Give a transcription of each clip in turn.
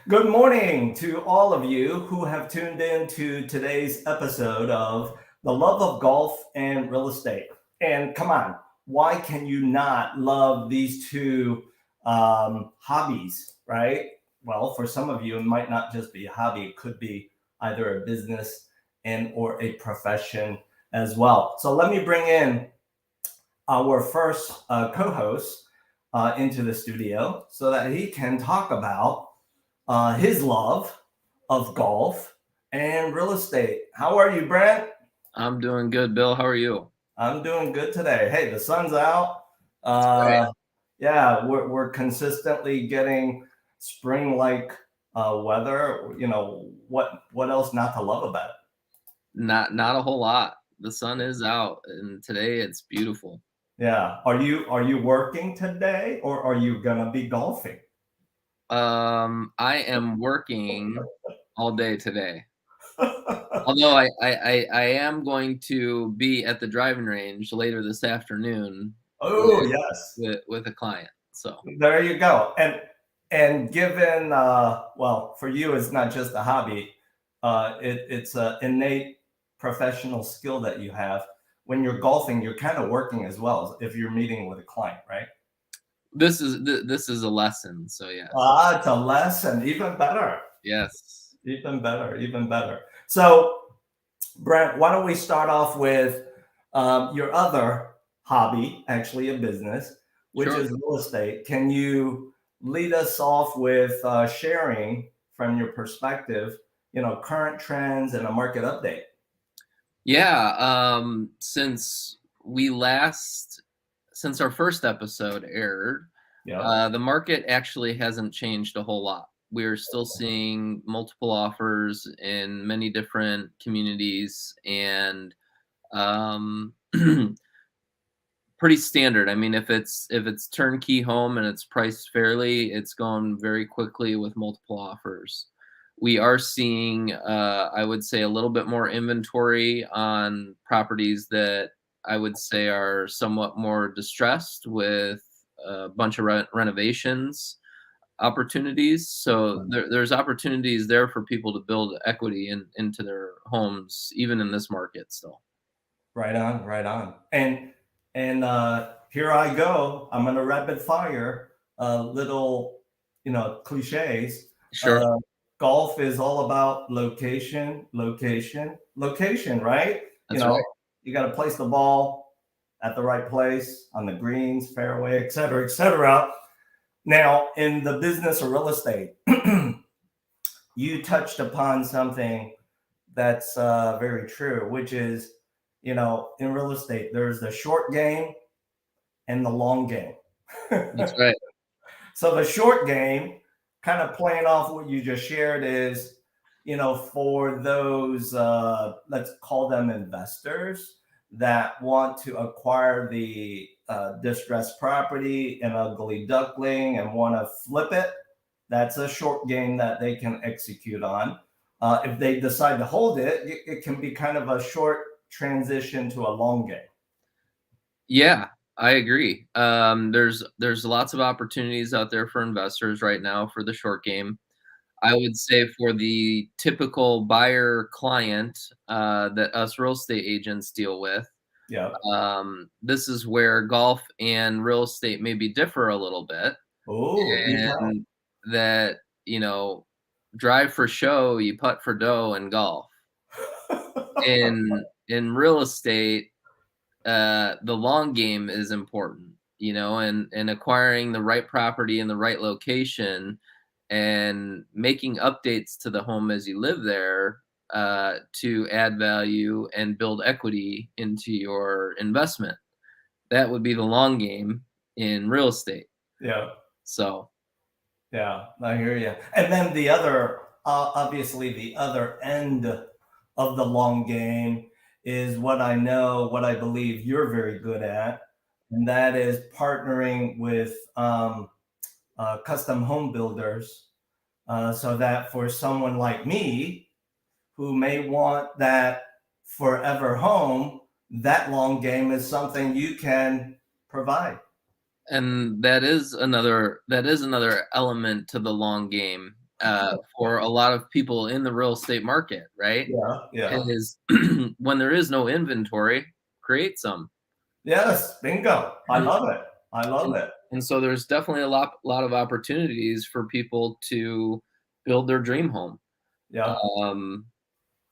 Good morning to all of you who have tuned in to today's episode of The Love of Golf and Real Estate. And come on, why can you not love these two hobbies, right? Well, for some of you, it might not just be a hobby, it could be either a business and or a profession as well. So let me bring in our first co-host into the studio so that he can talk about his love of golf and real estate. How are you, Brent? I'm doing good, Bill. How are you? I'm doing good today. Hey, the sun's out. That's right. Yeah, we're consistently getting spring-like weather. You know what else not to love about it? Not a whole lot. The sun is out, and today it's beautiful. Yeah. Are you working today, or are you gonna be golfing? I am working all day today. Although I am going to be at the driving range later this afternoon Oh, with yes. with a client. So There you go. And given well, for you, it's not just a hobby. It's an innate professional skill that you have. When you're golfing, you're kind of working as well if you're meeting with a client, right? this is a lesson. So yes, Ah, it's a lesson. Even better. yes, Even better. Even better. So, Brent, why don't we start off with your other hobby, actually a business, which sure. is real estate. Can you lead us off with sharing from your perspective, current trends and a market update? Yeah. Since our first episode aired, Yeah. the market actually hasn't changed a whole lot. We're still seeing multiple offers in many different communities and pretty standard. I mean, if it's turnkey home and it's priced fairly, it's going very quickly with multiple offers. We are seeing, I would say, a little bit more inventory on properties that I would say are somewhat more distressed with a bunch of renovations opportunities. So there's opportunities there for people to build equity into their homes, even in this market still. Right on, right on. And here I go. I'm gonna rapid fire little, cliches. Sure. Uh, Golf is all about location, location, location, right? You That's right. know, you got to place the ball at the right place on the greens, fairway, et cetera, et cetera. Now, in the business of real estate, you touched upon something that's very true, which is, in real estate, there's the short game and the long game. That's right. So the short game, kind of playing off what you just shared, is, for those, let's call them investors that want to acquire the distressed property, an ugly duckling, and want to flip it. That's a short game that they can execute on. If they decide to hold it, it can be kind of a short transition to a long game. Yeah, I agree. There's lots of opportunities out there for investors right now for the short game. I would say for the typical buyer client that us real estate agents deal with, Yeah. this is where golf and real estate maybe differ a little bit, Oh, do tell. and that drive for show, you putt for dough in golf. In real estate, the long game is important, and acquiring the right property in the right location and making updates to the home as you live there to add value and build equity into your investment. That would be the long game in real estate. Yeah. So, Yeah, I hear you. And then the other, obviously, the other end of the long game is what I know, what I believe you're very good at, and that is partnering with custom home builders, so that for someone like me who may want that forever home, that long game is something you can provide. and that is another element to the long game. for a lot of people in the real estate market, right? Yeah. Is when there is no inventory, create some. Yes, bingo. I love it. I love it. And so there's definitely a lot of opportunities for people to build their dream home. Yeah.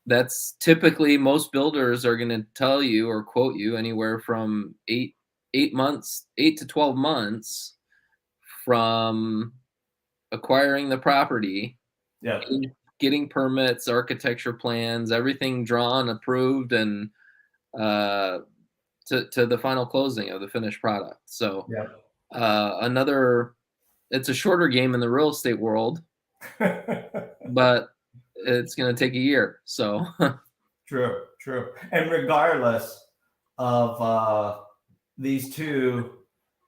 That's typically, most builders are going to tell you or quote you anywhere from 8 to 12 months from acquiring the property, Yeah. getting permits, architecture plans, everything drawn, approved, and to the final closing of the finished product. So Yeah. it's a shorter game in the real estate world, but it's going to take a year. So True. And regardless of these two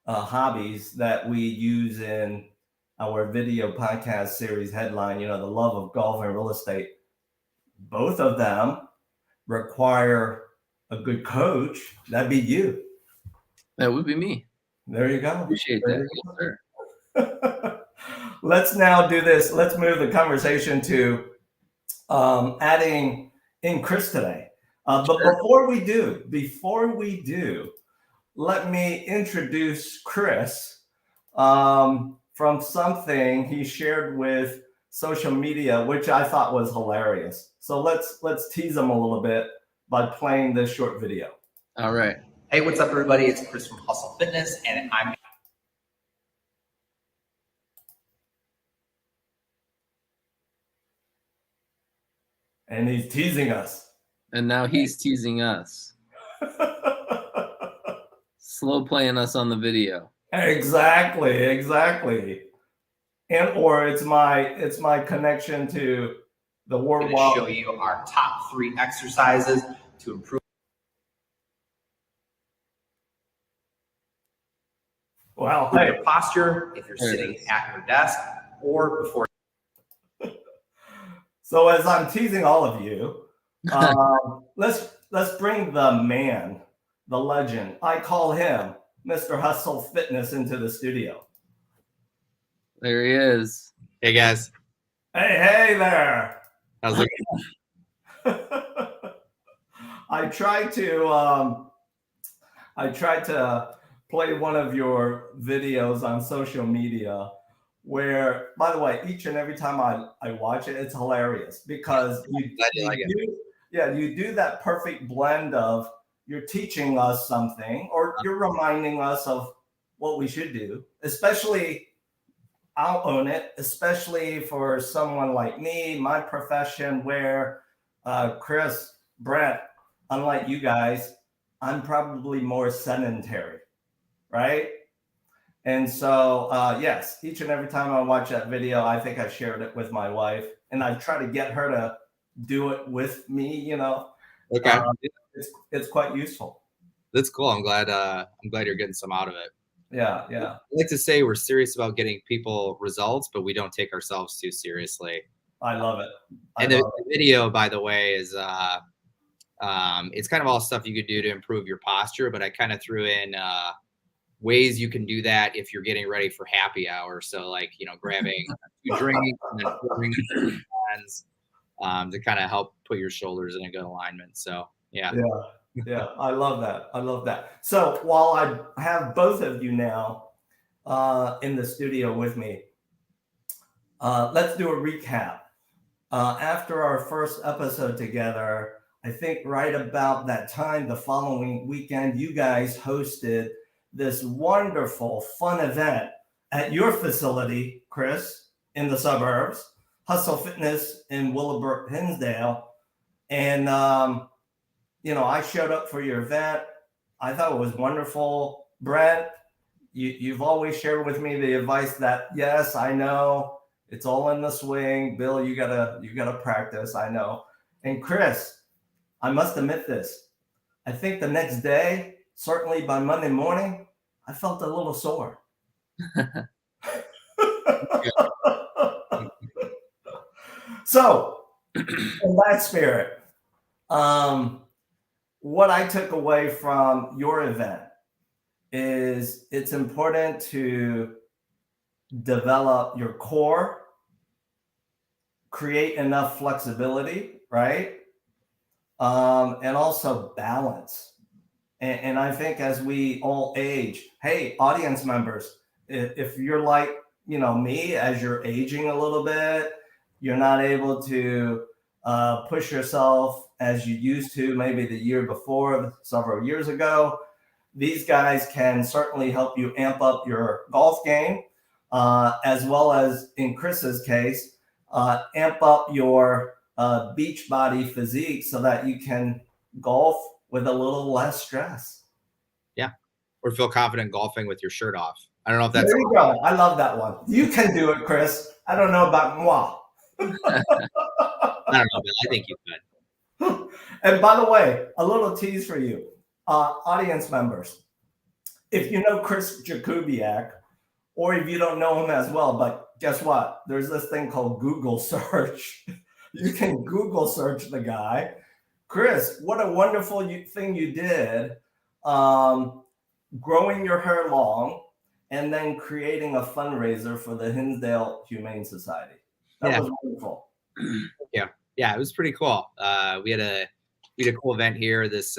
hobbies that we use in our video podcast series headline, the love of golf and real estate, both of them require a good coach. That'd be you. that would be me. There you go. Appreciate that. Yes, sir. Let's now do this. Let's move the conversation to adding in Chris today. But Sure. before we do, let me introduce Chris from something he shared with social media, which I thought was hilarious. So let's tease him a little bit by playing this short video. All right. Hey, what's up, everybody? It's Chris from Hustle Fitness, and I'm And he's teasing us. And now he's teasing us. Slow playing us on the video. Exactly. And or it's my connection to the going world. to show you our top 3 exercises to improve. Wow. Your posture if you're sitting at your desk or before. So as I'm teasing all of you, let's bring the man, the legend. I call him Mr. Hustle Fitness into the studio. There he is. Hey guys, Hey there. how's it going? I tried to play one of your videos on social media where, by the way, each and every time I watch it, it's hilarious because you do that perfect blend of you're teaching us something or you're reminding us of what we should do, especially, I'll own it, especially for someone like me, my profession, where Chris, Brent, unlike you guys, I'm probably more sedentary, right? And so, yes, each and every time I watch that video, I think I shared it with my wife, and I try to get her to do it with me. Okay, It's quite useful. that's cool. I'm glad you're getting some out of it. Yeah. I like to say we're serious about getting people results, but we don't take ourselves too seriously. I love it. The video, by the way, is it's kind of all stuff you could do to improve your posture, but I kind of threw in ways you can do that if you're getting ready for happy hour. So like, grabbing 2 drinks and then pouring hands to kind of help put your shoulders in a good alignment. So yeah. I love that. So while I have both of you now in the studio with me, let's do a recap. After our first episode together, I think right about that time, the following weekend, you guys hosted this wonderful, fun event at your facility, Chris, in the suburbs, Hustle Fitness in Willowbrook, Hinsdale. And, I showed up for your event. I thought it was wonderful. Brent, you've always shared with me the advice that, yes, I know it's all in the swing. Bill, you gotta practice. I know. And Chris, I must admit this. I think the next day, certainly by Monday morning, I felt a little sore. So, in that spirit, what I took away from your event is it's important to develop your core create enough flexibility, right? And also balance. And I think as we all age, hey, audience members, if you're like, me, as you're aging a little bit, you're not able to push yourself as you used to maybe the year before, several years ago. These guys can certainly help you amp up your golf game, as well as, in Chris's case, amp up your beach body physique so that you can golf with a little less stress. Yeah. Or feel confident golfing with your shirt off. I don't know if that's. There you go. I love that one. You can do it, Chris. I don't know about moi. I don't know, but I think you could. And by the way, a little tease for you, audience members. If you know Chris Jakubiak, or if you don't know him as well, but guess what? There's this thing called Google search. You can Google search the guy. Chris, what a wonderful thing you did, growing your hair long and then creating a fundraiser for the Hinsdale Humane Society. That was wonderful. Yeah, it was pretty cool. We had a cool event here this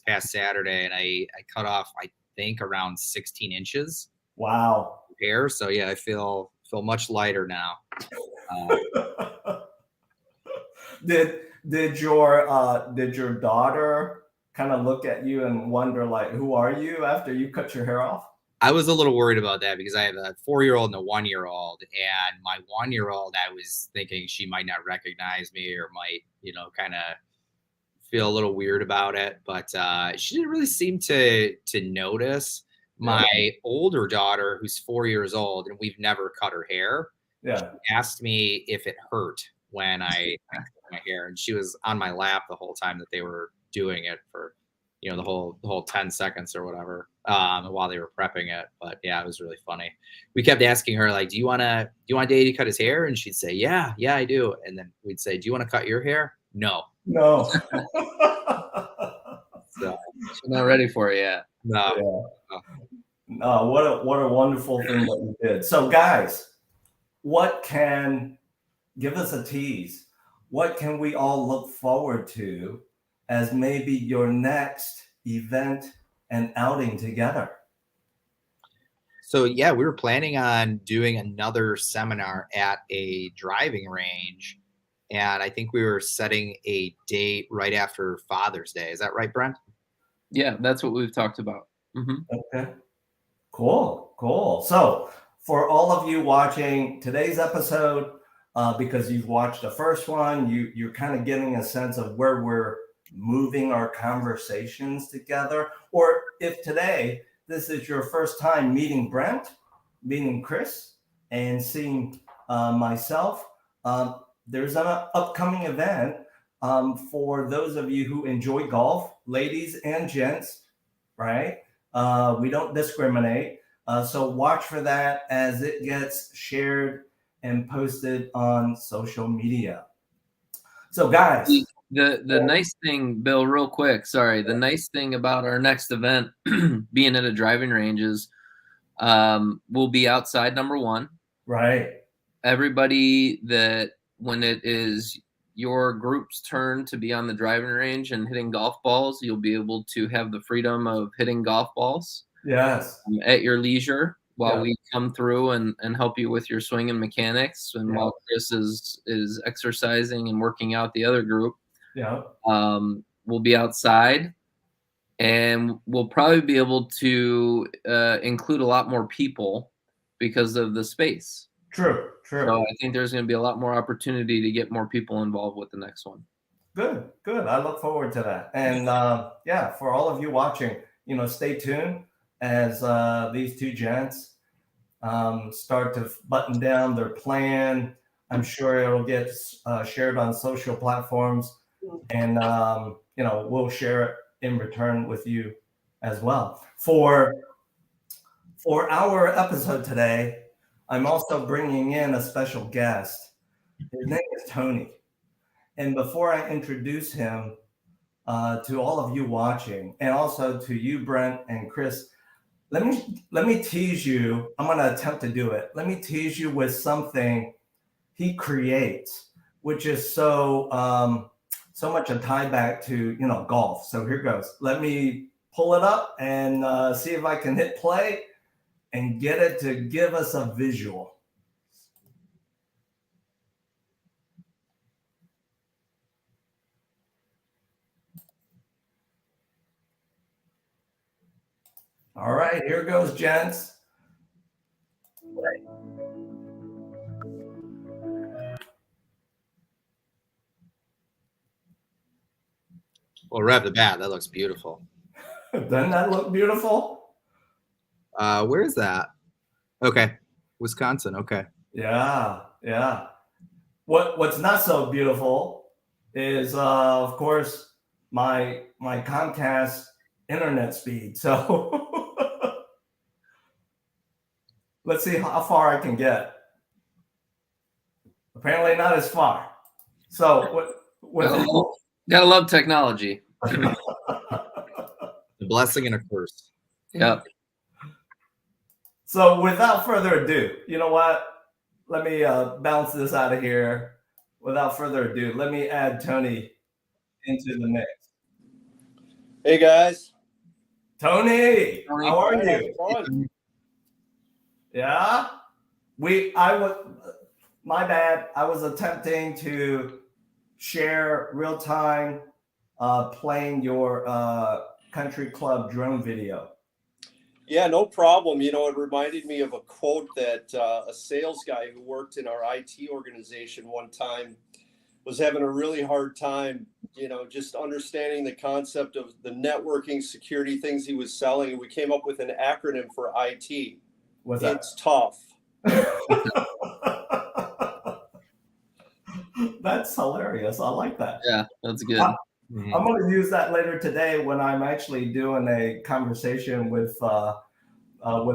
past Saturday, and I cut off, I think, around 16 inches. Wow. Hair. So yeah, I feel much lighter now. Did your daughter kind of look at you and wonder, like, who are you after you cut your hair off? I was a little worried about that because I have a 4-year-old and a 1-year-old, and my 1-year-old, I was thinking she might not recognize me or might, kind of feel a little weird about it, but she didn't really seem to notice. My older daughter, who's 4 years old, and we've never cut her hair, she asked me if it hurt when I cut my hair, and she was on my lap the whole time that they were doing it for, the whole 10 seconds or whatever, while they were prepping it. But yeah, it was really funny. We kept asking her, like, do you want Daddy to cut his hair? And she'd say, yeah, I do. And then we'd say, do you want to cut your hair? No. So she's not ready for it yet. No. Yeah. No, what a wonderful thing that you did. So guys, give us a tease. What can we all look forward to as maybe your next event and outing together? So yeah, we were planning on doing another seminar at a driving range, and I think we were setting a date right after Father's Day. Is that right, Brent? Yeah, that's what we've talked about. Mm-hmm. Okay. Cool. So for all of you watching today's episode, because you've watched the first one, you're kind of getting a sense of where we're moving our conversations together. Or if today this is your first time meeting Brent, meeting Chris, and seeing myself, there's an upcoming event for those of you who enjoy golf, ladies and gents, right? We don't discriminate. So watch for that as it gets shared and posted on social media. So guys, the nice thing, Bill, real quick, sorry, the nice thing about our next event being at a driving range is we'll be outside, number one. Right. Everybody that when it is your group's turn to be on the driving range and hitting golf balls, you'll be able to have the freedom of hitting golf balls. Yes. At your leisure while we come through and help you with your swing and mechanics. And while Chris is exercising and working out the other group, we'll be outside, and we'll probably be able to include a lot more people because of the space. True. So I think there's going to be a lot more opportunity to get more people involved with the next one. Good. I look forward to that. And for all of you watching, stay tuned as these two gents start to button down their plan. I'm sure it'll get shared on social platforms, and we'll share it in return with you as well. For our episode today, I'm also bringing in a special guest. His name is Tony. And before I introduce him to all of you watching, and also to you, Brent and Chris, let me tease you. I'm going to attempt to do it. Let me tease you with something he creates which is so so much a tie back to golf. So here goes. Let me pull it up and see if I can hit play and get it to give us a visual. All right, here goes, gents. Well, right off the bat, that looks beautiful. Doesn't that look beautiful? Where is that? Okay, Wisconsin. Okay. Yeah, yeah. What's not so beautiful is, of course, my Comcast internet speed. So let's see how far I can get. Apparently not as far. So gotta love technology. A blessing and a curse. Yep. So without further ado, you know what? Let me bounce this out of here. Without further ado, let me add Tony into the mix. Hey guys. Tony, Tony. how are How's you? it going? Yeah. My bad. I was attempting to share real time playing your country club drone video. Yeah, no problem. You know, it reminded me of a quote that a sales guy who worked in our IT organization one time was having a really hard time, just understanding the concept of the networking security things he was selling. And we came up with an acronym for IT. What's that? It's tough. That's hilarious. I like that. Yeah, that's good. I'm going to use that later today when I'm actually doing a conversation with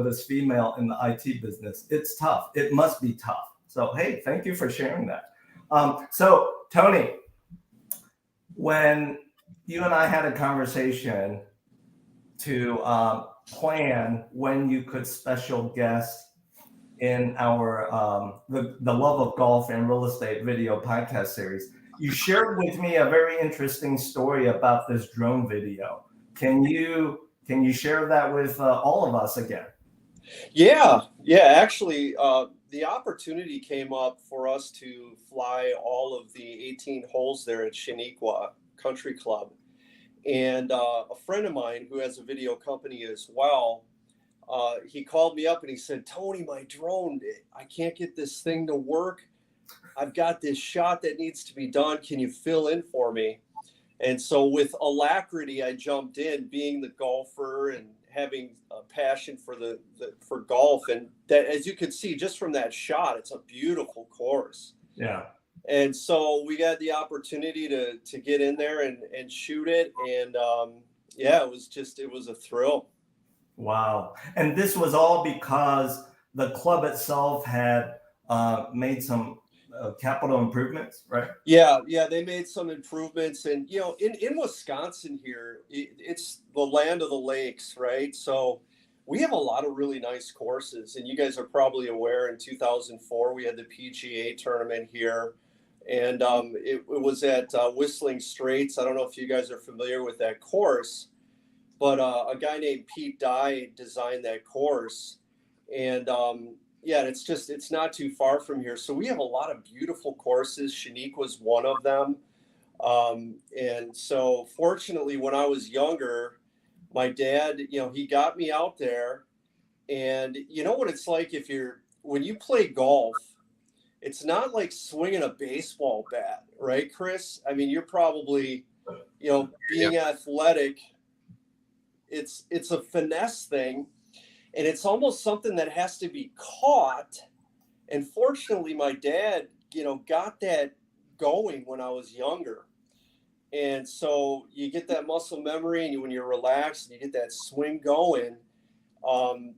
this female in the IT business. It's tough. It must be tough. So, hey, thank you for sharing that. So, Tony, when you and I had a conversation to plan when you could special guest in our the Love of Golf and Real Estate video podcast series, you shared with me a very interesting story about this drone video. Can you share that with all of us again? Yeah. Actually, the opportunity came up for us to fly all of the 18 holes there at 𝙀𝙚𝙀𝙚 Country Club. And a friend of mine who has a video company as well, he called me up and he said, Tony, my drone, I can't get this thing to work. I've got this shot that needs to be done. Can you fill in for me? And so with alacrity, I jumped in, being the golfer and having a passion for golf. And that, as you can see, just from that shot, it's a beautiful course. Yeah. And so we got the opportunity to get in there and shoot it. And yeah, it was a thrill. Wow. And this was all because the club itself had made some capital improvements, right? Yeah, they made some improvements. And, in Wisconsin here, it's the land of the lakes, right? So we have a lot of really nice courses. And you guys are probably aware in 2004, we had the PGA tournament here. And it was at Whistling Straits. I don't know if you guys are familiar with that course, but a guy named 𝙂𝙤𝙬𝙖𝙡 designed that course. And yeah, it's not too far from here. So we have a lot of beautiful courses. 𝙀𝙀𝙀 was one of them. And so fortunately, when I was younger, my dad, he got me out there. And you know what it's like when you play golf, it's not like swinging a baseball bat, right, Chris? I mean, you're probably, being athletic, it's a finesse thing. And it's almost something that has to be caught. And fortunately, my dad, got that going when I was younger. And so you get that muscle memory, and when you're relaxed and you get that swing going,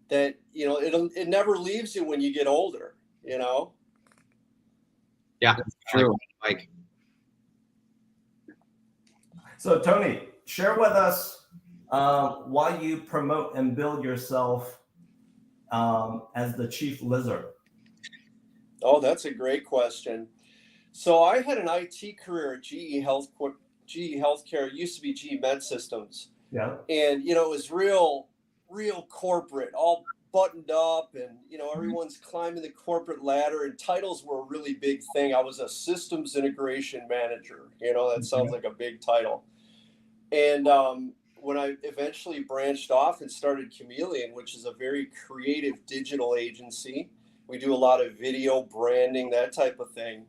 that, it never leaves you when you get older, Yeah, True. Like, So, Tony, share with us why you promote and build yourself as the chief lizard. Oh, that's a great question. So I had an IT career at GE Healthcare. It used to be GE Med Systems. Yeah. And, it was real corporate, all buttoned up, and, everyone's climbing the corporate ladder, and titles were a really big thing. I was a systems integration manager. That sounds like a big title. And when I eventually branched off and started Chameleon, which is a very creative digital agency, we do a lot of video branding, that type of thing.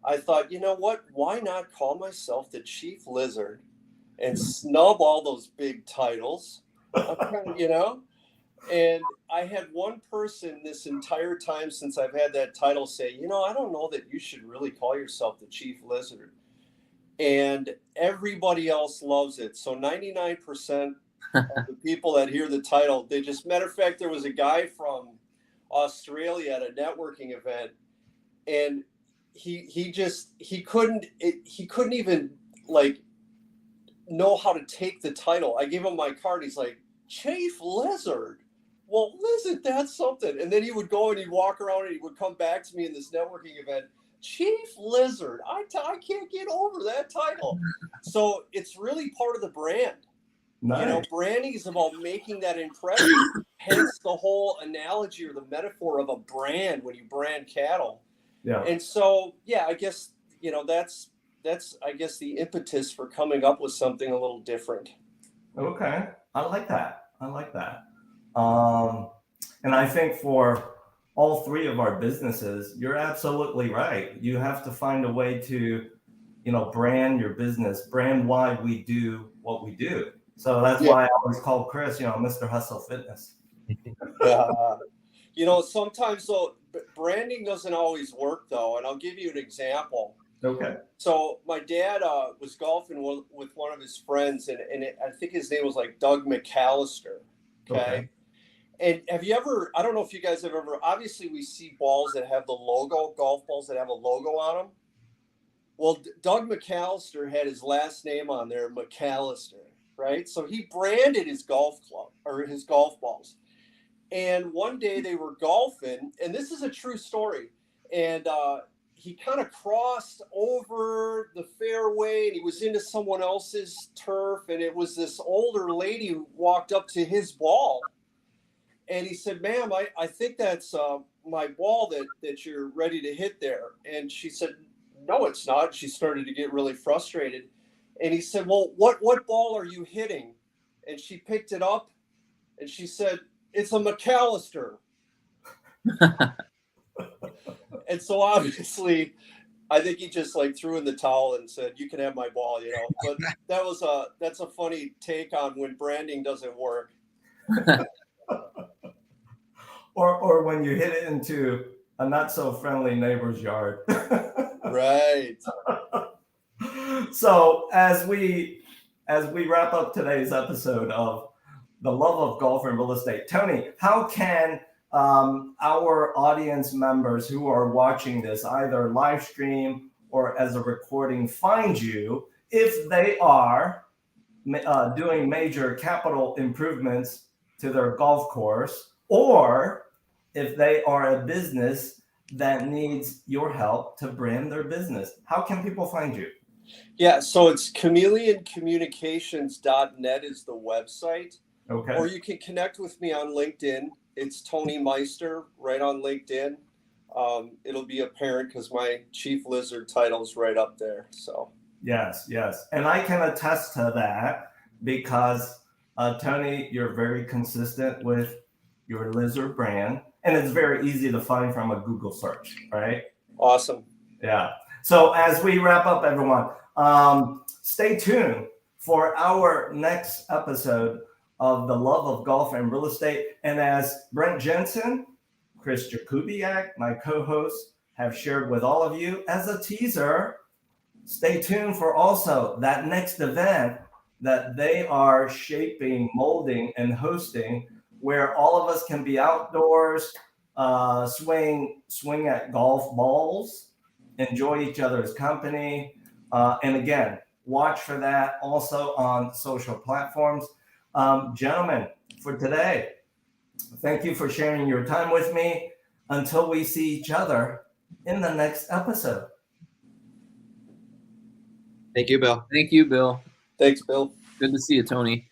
I thought, you know what? Why not call myself the Chief Lizard and snub all those big titles? And I had one person this entire time since I've had that title say, I don't know that you should really call yourself the Chief Lizard. And everybody else loves it. So 99% of the people that hear the title, matter of fact, there was a guy from Australia at a networking event, and he couldn't even know how to take the title. I gave him my card. He's like, Chief Lizard. Well, isn't that something? And then he would go and he'd walk around and he would come back to me in this networking event. Chief Lizard. I can't get over that title. So it's really part of the brand. Nice. Branding is about making that impression. Hence the whole analogy or the metaphor of a brand when you brand cattle. Yeah. And so, I guess, that's I guess the impetus for coming up with something a little different. Okay. I like that. And I think for all three of our businesses, you're absolutely right. You have to find a way to, brand your business, brand why we do what we do. So that's why I always call Chris, Mr. Hustle Fitness. Sometimes though, branding doesn't always work though. And I'll give you an example. Okay. So my dad was golfing with one of his friends, and I think his name was like Doug McAllister. Okay. And have you ever, I don't know if you guys have ever, obviously we see balls that have the logo, golf balls that have a logo on them. Well, Doug McAllister had his last name on there, McAllister, right? So he branded his golf club or his golf balls. And one day they were golfing, and this is a true story. And he kind of crossed over the fairway and he was into someone else's turf. And it was this older lady who walked up to his ball. And he said, ma'am, I think that's my ball that you're ready to hit there. And she said, no, it's not. She started to get really frustrated. And he said, well, what ball are you hitting? And she picked it up and she said, it's a McAllister. And so obviously, I think he just threw in the towel and said, you can have my ball, But that's a funny take on when branding doesn't work. Or when you hit it into a not so friendly neighbor's yard. Right. So as we wrap up today's episode of The Love of Golf and Real Estate, Tony, how can our audience members who are watching this either live stream or as a recording find you if they are doing major capital improvements to their golf course, or if they are a business that needs your help to brand their business? How can people find you? Yeah, so it's chameleoncommunications.net is the website. Okay. Or you can connect with me on LinkedIn. It's Tony Meister right on LinkedIn. It'll be apparent because my Chief Lizard title is right up there. So yes. And I can attest to that because Tony, you're very consistent with your lizard brand, and it's very easy to find from a Google search, right? Awesome. Yeah. So as we wrap up, everyone, stay tuned for our next episode of The Love of Golf and Real Estate. And as Brent Jensen, Chris Jakubiak, my co-hosts, have shared with all of you as a teaser, stay tuned for also that next event that they are shaping, molding, and hosting, where all of us can be outdoors, swing at golf balls, enjoy each other's company. And again, watch for that also on social platforms. Gentlemen, for today, thank you for sharing your time with me. Until we see each other in the next episode. Thank you, Bill. Thank you, Bill. Thanks, Bill. Good to see you, Tony.